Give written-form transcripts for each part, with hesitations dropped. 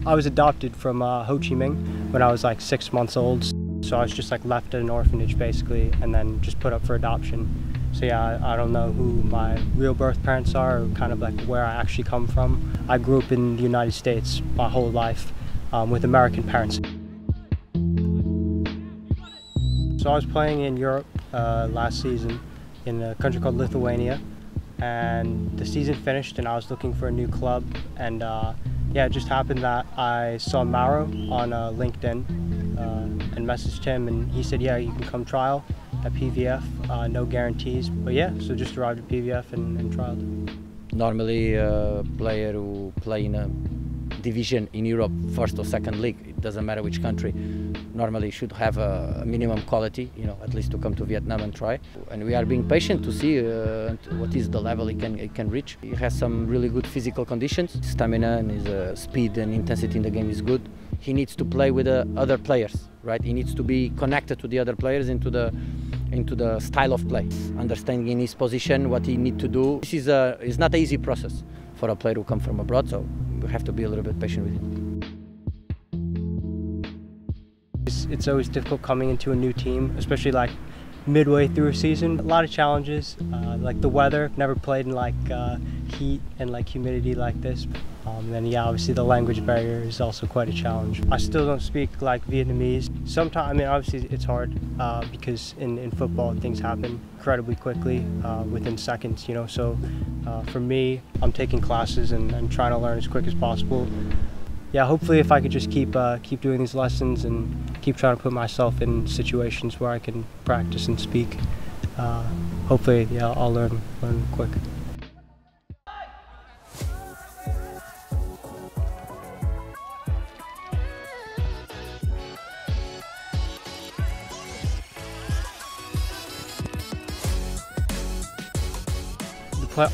I was adopted from Ho Chi Minh when I was like 6 months old. So I was just like left at an orphanage basically and then just put up for adoption. So yeah, I don't know who my real birth parents are or kind of like where I actually come from. I grew up in the United States my whole life with American parents. So I was playing in Europe last season in a country called Lithuania, and the season finished and I was looking for a new club, and yeah, it just happened that I saw Mauro on LinkedIn and messaged him, and he said, yeah, you can come trial at PVF, no guarantees, but yeah, so just arrived at PVF and trialed. Normally a player who play in a division in Europe, first or second league, it doesn't matter which country, normally should have a minimum quality, you know, at least to come to Vietnam and try. And we are being patient to see what is the level he can reach. He has some really good physical conditions, stamina and his speed and intensity in the game is good. He needs to play with other players, right? He needs to be connected to the other players into the style of play, understanding in his position what he needs to do. This is not an easy process for a player who comes from abroad, so we have to be a little bit patient with him. It's always difficult coming into a new team, especially like midway through a season. A lot of challenges, like the weather. Never played in like heat and like humidity like this. And then yeah, obviously the language barrier is also quite a challenge. I still don't speak like Vietnamese. Sometimes, I mean, obviously it's hard because in football things happen incredibly quickly, within seconds, you know. So for me, I'm taking classes and trying to learn as quick as possible. Yeah, hopefully if I could just keep doing these lessons and keep trying to put myself in situations where I can practice and speak, hopefully, yeah, I'll learn quick.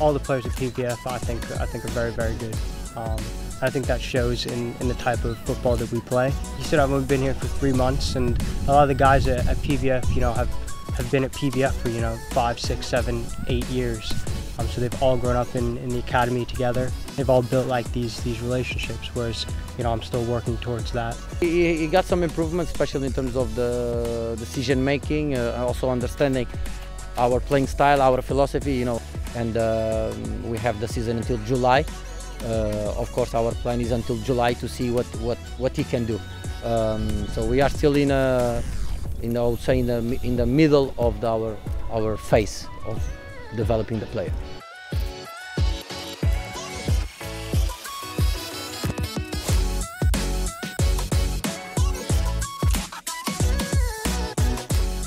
All the players at PVF, I think are very, very good. I think that shows in the type of football that we play. You said I've only been here for 3 months, and a lot of the guys at PVF, you know, have been at PVF for, you know, 5, 6, 7, 8 years. So they've all grown up in the academy together. They've all built like these relationships, whereas, you know, I'm still working towards that. He got some improvements, especially in terms of the decision making, also understanding our playing style, our philosophy, you know. And we have the season until July. Of course, our plan is until July to see what he can do. So we are still in the middle of our phase of developing the player.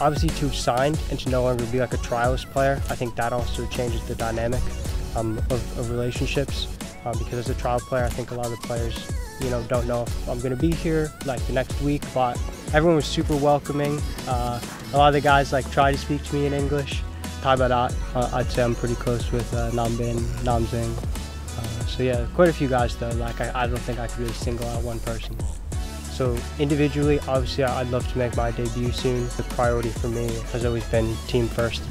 Obviously, to have signed and to no longer be like a trialist player, I think that also changes the dynamic of relationships. Because as a trial player, I think a lot of the players, you know, don't know if I'm going to be here like the next week, but everyone was super welcoming. A lot of the guys like try to speak to me in English. I'd say I'm pretty close with Nam Bin, Nam Zing. So yeah, quite a few guys though. Like I don't think I could really single out one person. So individually, obviously, I'd love to make my debut soon. The priority for me has always been team first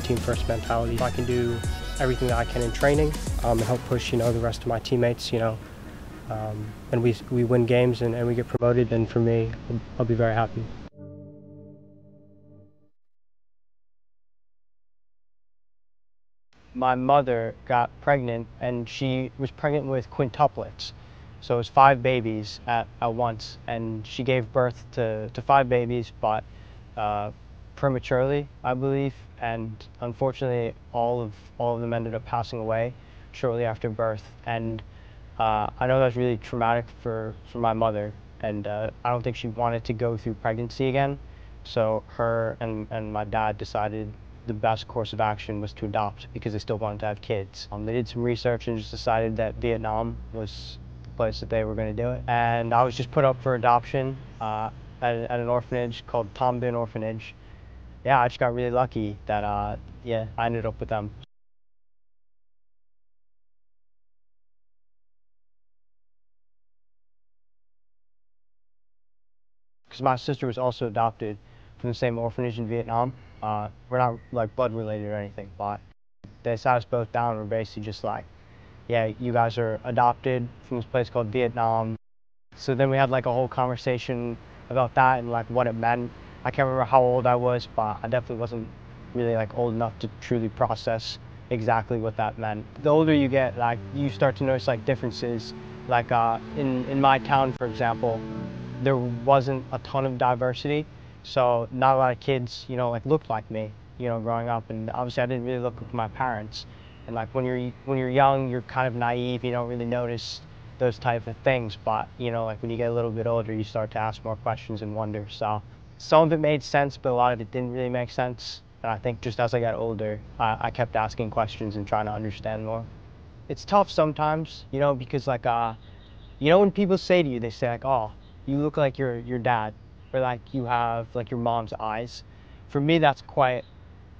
mentality. If I can do everything that I can in training and help push, you know, the rest of my teammates, you know, and we win games and we get promoted, then for me, I'll be very happy. My mother got pregnant, and she was pregnant with quintuplets. So it was 5 babies at once, and she gave birth to 5 babies, but prematurely, I believe, and unfortunately, all of them ended up passing away shortly after birth. And I know that's really traumatic for my mother, and I don't think she wanted to go through pregnancy again. So her and my dad decided the best course of action was to adopt, because they still wanted to have kids. They did some research and just decided that Vietnam was place that they were going to do it, and I was just put up for adoption at an orphanage called Tom Bin Orphanage. Yeah, I just got really lucky that yeah, I ended up with them. Because my sister was also adopted from the same orphanage in Vietnam. We're not like blood related or anything, but they sat us both down and were basically just like, yeah, you guys are adopted from this place called Vietnam. So then we had like a whole conversation about that and like what it meant. I can't remember how old I was, but I definitely wasn't really like old enough to truly process exactly what that meant. The older you get, like you start to notice like differences. Like in my town, for example, there wasn't a ton of diversity, so not a lot of kids, you know, like looked like me, you know, growing up. And obviously, I didn't really look like my parents. And like when you're young, you're kind of naive. You don't really notice those type of things. But you know, like when you get a little bit older, you start to ask more questions and wonder. So some of it made sense, but a lot of it didn't really make sense. And I think just as I got older, I kept asking questions and trying to understand more. It's tough sometimes, you know, because like you know, when people say to you, they say like, "Oh, you look like your dad," or like you have like your mom's eyes. For me, that's quite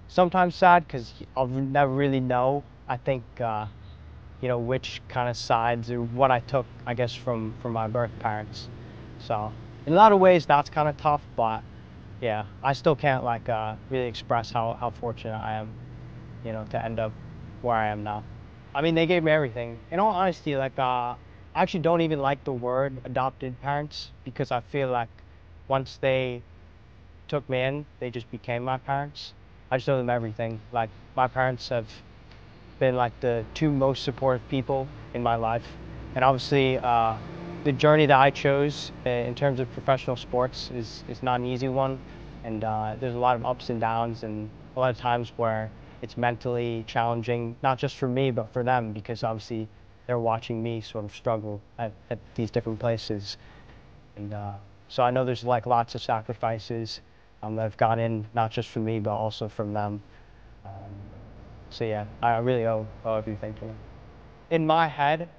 sometimes sad because I'll never really know. I think you know, which kind of sides or what I took, I guess, from my birth parents. So in a lot of ways, that's kind of tough. But yeah, I still can't like really express how fortunate I am, you know, to end up where I am now. I mean, they gave me everything. In all honesty, like I actually don't even like the word adopted parents because I feel like once they took me in, they just became my parents. I just owe them everything. Like my parents have been like the two most supportive people in my life, and obviously the journey that I chose in terms of professional sports is not an easy one, and there's a lot of ups and downs and a lot of times where it's mentally challenging, not just for me but for them, because obviously they're watching me sort of struggle at these different places. And so I know there's like lots of sacrifices that have gone in, not just from me but also from them. So yeah, I really owe everything to them. In my head,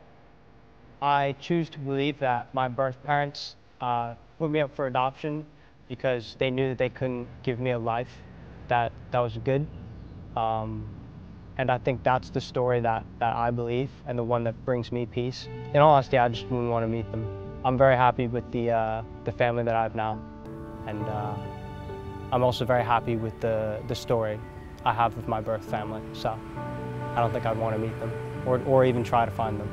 I choose to believe that my birth parents put me up for adoption because they knew that they couldn't give me a life that was good. And I think that's the story that I believe and the one that brings me peace. In all honesty, I just wouldn't want to meet them. I'm very happy with the family that I have now, and I'm also very happy with the story I have with my birth family. So I don't think I'd want to meet them or even try to find them.